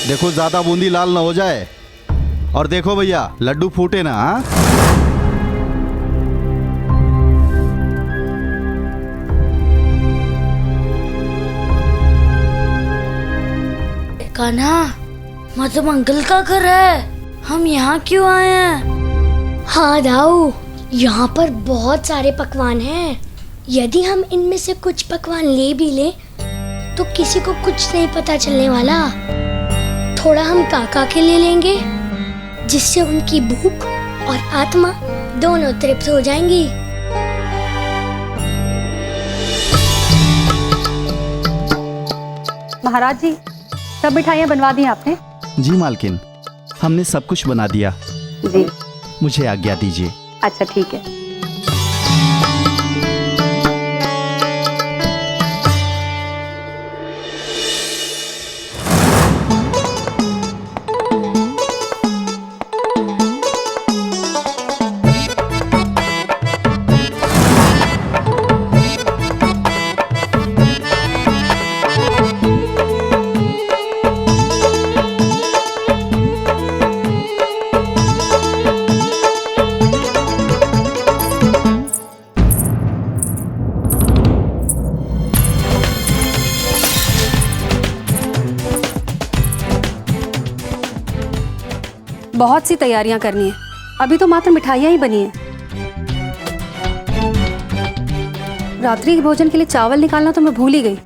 देखो ज्यादा बूंदी लाल ना हो जाए। और देखो भैया लड्डू फूटे ना। हाँ कान्हा, मधु अंकल का घर है, हम यहाँ क्यों आए हैं? हाँ दाऊ, यहाँ पर बहुत सारे पकवान हैं। यदि हम इनमें से कुछ पकवान ले भी लें तो किसी को कुछ नहीं पता चलने वाला। थोड़ा हम काका के ले लेंगे, जिससे उनकी भूख और आत्मा दोनों तृप्त हो जाएंगी। महाराज जी, सब मिठाइयाँ बनवा दी आपने? जी मालकिन, हमने सब कुछ बना दिया। जी। मुझे आज्ञा दीजिए। अच्छा ठीक है। बहुत सी तैयारियां करनी है, अभी तो मात्र मिठाइयां ही बनी हैं। रात्रि के भोजन के लिए चावल निकालना तो मैं भूल ही गई।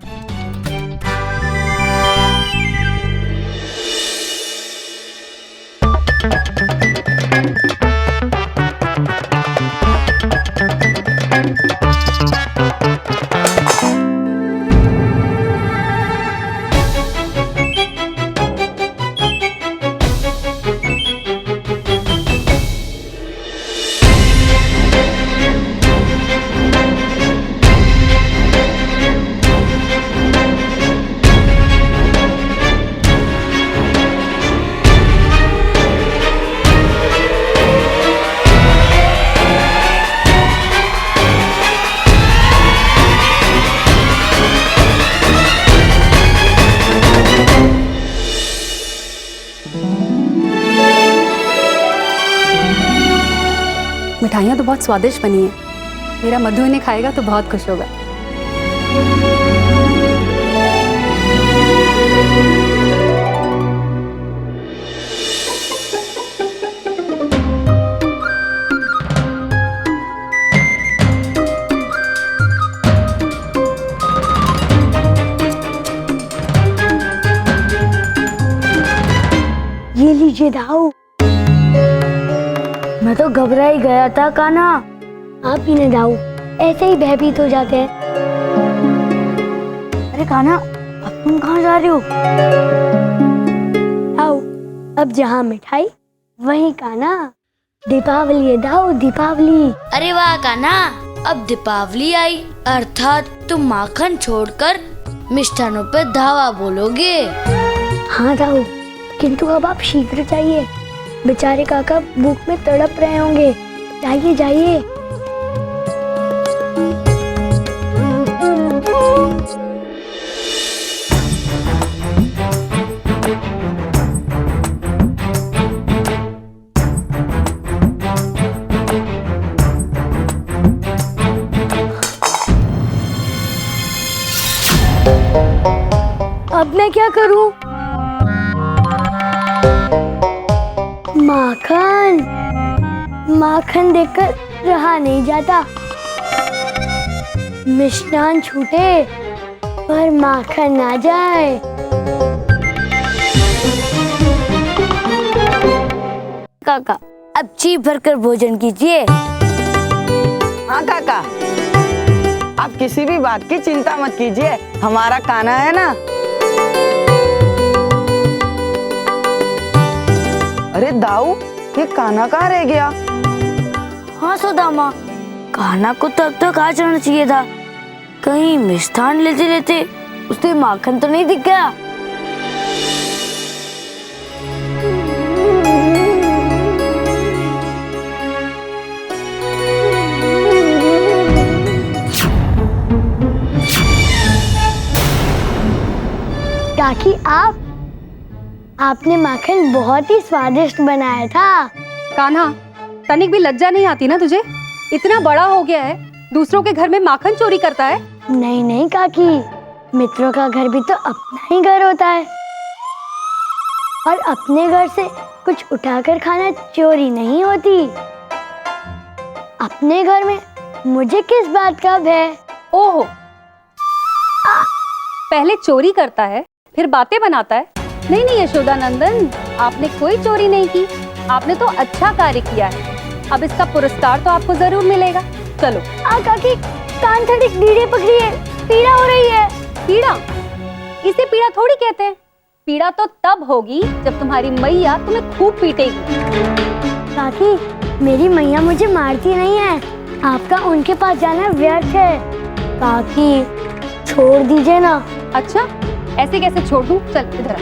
मिठाइयाँ तो बहुत स्वादिष्ट बनी है। मेरा मधु इन्हें खाएगा तो बहुत खुश होगा। ये लीजिए दाऊ। मैं तो घबरा ही गया था कान्हा। आप ही न दाऊ, ऐसे ही भयभीत हो जाते हैं। अरे कान्हा, अब तुम कहाँ जा रहे हो? दाऊ, अब जहाँ मिठाई वहीं कान्हा। दीपावली है दाऊ, दीपावली। अरे वाह कान्हा, अब दीपावली आई, अर्थात तुम माखन छोड़कर मिष्ठानों पे धावा बोलोगे। हाँ दाऊ, किंतु अब आप शीघ्र जाइए, बेचारे काका भूख में तड़प रहे होंगे। जाइए जाइए। अब मैं क्या करूं? माखन, माखन देखकर रहा नहीं जाता। मिष्ठान छूटे पर माखन ना जाए। काका, अब जी भरकर भोजन कीजिए। हाँ काका, आप किसी भी बात की चिंता मत कीजिए, हमारा कान्हा है ना। अरे दाऊ, ये कान्हा कहाँ रह गया? हाँ सुदामा, कान्हा को तो अब तक आ जाना चाहिए था। कहीं मिष्ठान लेते लेते उससे माखन तो नहीं दिख गया। काकी आप आपने माखन बहुत ही स्वादिष्ट बनाया था। कान्हा, तनिक भी लज्जा नहीं आती ना तुझे? इतना बड़ा हो गया है, दूसरों के घर में माखन चोरी करता है। नहीं नहीं काकी, मित्रों का घर भी तो अपना ही घर होता है, और अपने घर से कुछ उठाकर खाना चोरी नहीं होती। अपने घर में मुझे किस बात का भय? ओहो, पहले चोरी करता है फिर बातें बनाता है। नहीं नहीं यशोदा नंदन, आपने कोई चोरी नहीं की, आपने तो अच्छा कार्य किया है। अब इसका पुरस्कार तो आपको जरूर मिलेगा। चलो। काकी, कान थोड़ी ढीले पकड़िए, पीड़ा हो रही है। पीड़ा? इसे पीड़ा थोड़ी कहते हैं। पीड़ा तो तब होगी जब तुम्हारी मैया तुम्हें खूब पीटेगी। काकी, मेरी मैया मुझे मारती नहीं है, आपका उनके पास जाना व्यर्थ है। काकी, छोड़ दीजिए ना। अच्छा, ऐसे कैसे छोड़ दूं? चल इधर आ,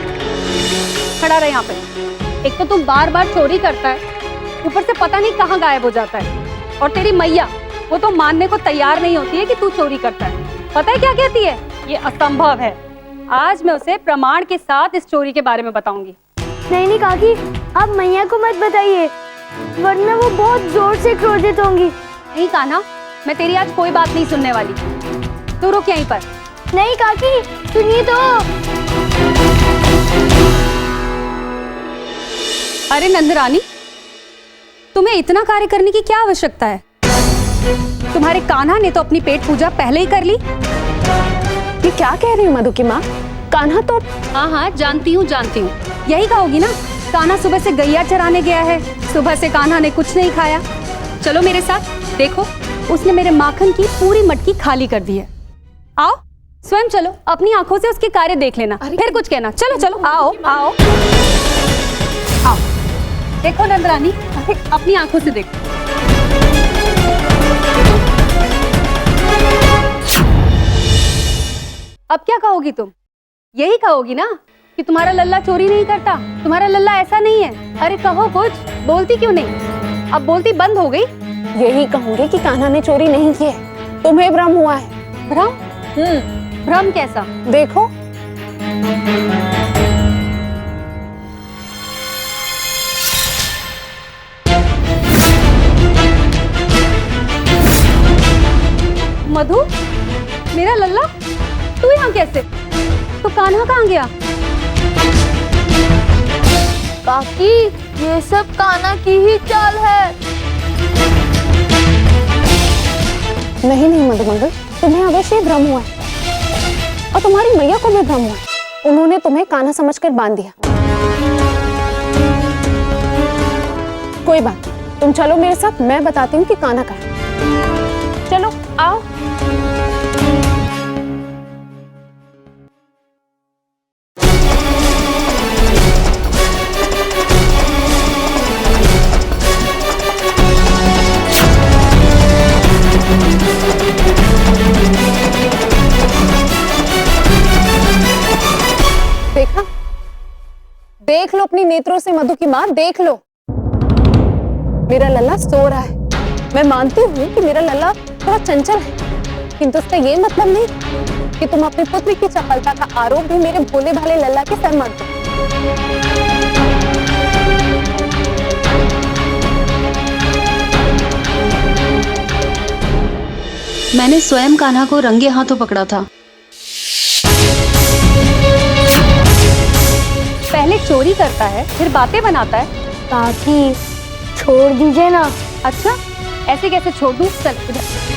खड़ा रहे यहाँ पे। एक तो तुम बार बार चोरी करता है, ऊपर से पता नहीं कहाँ गायब हो जाता है। और तेरी मैया, वो तो मानने को तैयार नहीं होती है कि तू चोरी करता है। पता है क्या कहती है? ये असंभव है। आज मैं उसे प्रमाण के साथ इस चोरी के बारे में बताऊंगी। नहीं नहीं काकी, आप मैया को मत बताइए, वरना वो बहुत जोर से क्रोधित होंगी। नहीं कान्हा, मैं तेरी आज कोई बात नहीं सुनने वाली। तू रुक यहीं पर। नहीं काकी, सुनिए तो। अरे नंदरानी, तुम्हें इतना कार्य करने की क्या आवश्यकता है? तुम्हारे कान्हा ने तो अपनी पेट पूजा पहले ही कर ली। ये क्या कह रही हूँ मधु की माँ? कान्हा तो... हाँ हाँ, जानती हूँ। यही कहोगी ना, कान्हा सुबह से गैया चराने गया है, सुबह से कान्हा ने कुछ नहीं खाया। चलो मेरे साथ, देखो उसने मेरे माखन की पूरी मटकी खाली कर दी है। आओ, स्वयं चलो, अपनी आंखों से उसके कार्य देख लेना, फिर कुछ कहना। चलो चलो, आओ आओ आओ। देखो नंदरानी, अपनी आंखों से देखो। अब क्या कहोगी तुम? यही कहोगी ना कि तुम्हारा लल्ला चोरी नहीं करता, तुम्हारा लल्ला ऐसा नहीं है। अरे कहो कुछ, बोलती क्यों नहीं? अब बोलती बंद हो गई। यही कहूंगी कि कान्हा ने चोरी नहीं की है, तुम्हें भ्रम हुआ है। भ्रम? भ्रम कैसा? देखो, मधु, मेरा लल्ला, तू यहाँ कैसे? तो कान्हा कहाँ गया? काकी, ये सब कान्हा की ही चाल है। नहीं नहीं मधुमंगल, तुम्हें अवश्य भ्रम हुआ है, और तुम्हारी मैया को भी भ्रम हुआ है। उन्होंने तुम्हें कान्हा समझकर बांध दिया। कोई बात नहीं, तुम चलो मेरे साथ, मैं बताती हूँ कि कान्हा कहाँ है। चलो आओ। देखा, देख लो अपनी नेत्रों से मधु की माँ, देख लो। मेरा लल्ला सो रहा है। मैं मानती हूँ कि मेरा लल्ला थोड़ा चंचल है, किंतु उसका ये मतलब नहीं कि तुम अपने पुत्र की चपलता का आरोप भी मेरे भोले भाले लल्ला के सर मारते। मैंने स्वयं कान्हा को रंगे हाथों पकड़ा था। पहले चोरी करता है, फिर बातें बनाता है। काकी, छोड़ दीजिए ना। अच्छा, ऐसे कैसे छोड़ दूं? चल इधर।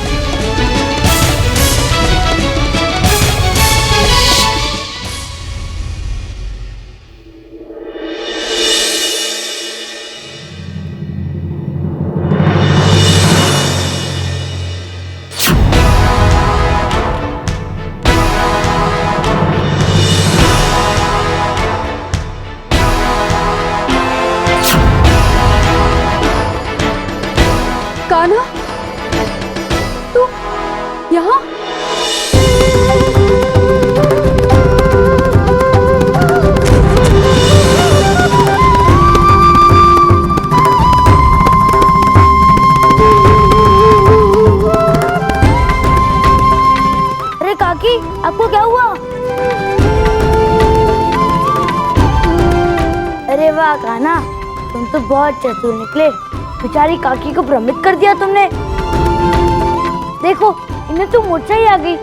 कान्हा, तू यहाँ? अरे काकी, आपको क्या हुआ? वाह कान्हा, तुम तो बहुत चतुर निकले। बेचारी काकी को भ्रमित कर दिया तुमने। देखो इन्हें तो मूर्छा ही आ गई।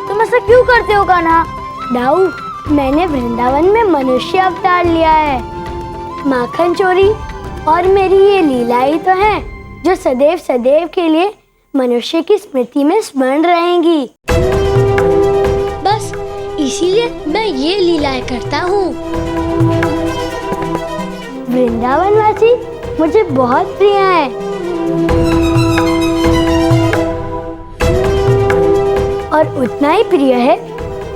तुम ऐसा क्यों करते हो कान्हा? दाऊ, मैंने वृंदावन में मनुष्य अवतार लिया है। माखन चोरी और मेरी ये लीला ही तो है जो सदैव सदैव के लिए मनुष्य की स्मृति में स्मरण रहेंगी। बस इसीलिए मैं ये लीलाएं करता हूँ। वृंदावनवासी मुझे बहुत प्रिय हैं। और उतना ही प्रिय है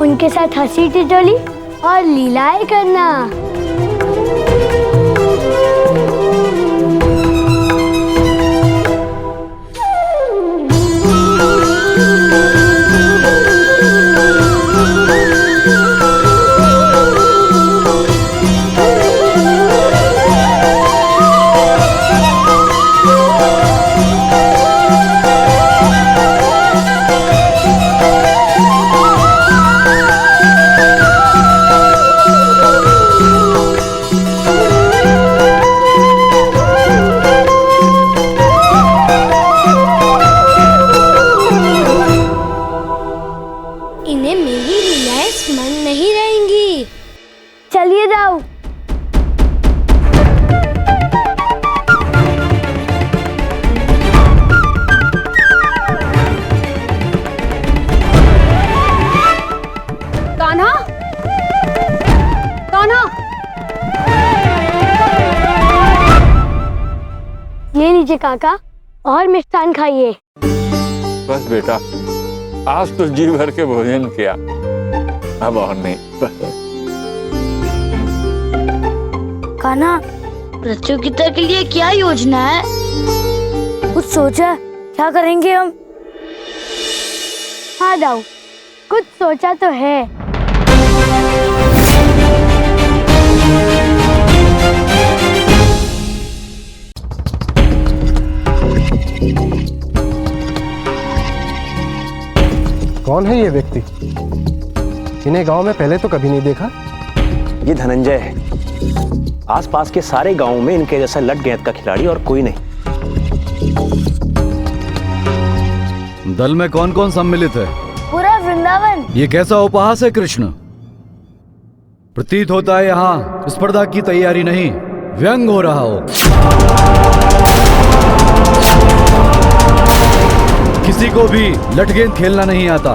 उनके साथ हंसी टिटोली और लीलाएं करना। इन्हें मेरी लीलाएं स्मरण नहीं रहेंगी। चलिए दाऊ। कान्हा, कान्हा, ये लीजिए काका, और मिष्ठान खाइए। बस बेटा, आज तो जी भर के भोजन किया, अब और नहीं। कान्हा, प्रतियोगिता के लिए क्या योजना है? कुछ सोचा? क्या करेंगे हम? हाँ दाऊ, कुछ सोचा तो है। कौन है ये व्यक्ति? इन्हें गांव में पहले तो कभी नहीं देखा। ये धनंजय है। आसपास के सारे गांवों में इनके जैसा लट गेंद का खिलाड़ी और कोई नहीं। दल में कौन कौन सम्मिलित है? पूरा वृंदावन। ये कैसा उपहास है कृष्ण? प्रतीत होता है यहाँ स्पर्धा की तैयारी नहीं, व्यंग हो रहा हो। किसी को भी लटगेंद खेलना नहीं आता।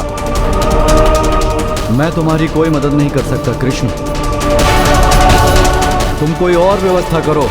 मैं तुम्हारी कोई मदद नहीं कर सकता कृष्ण। तुम कोई और व्यवस्था करो।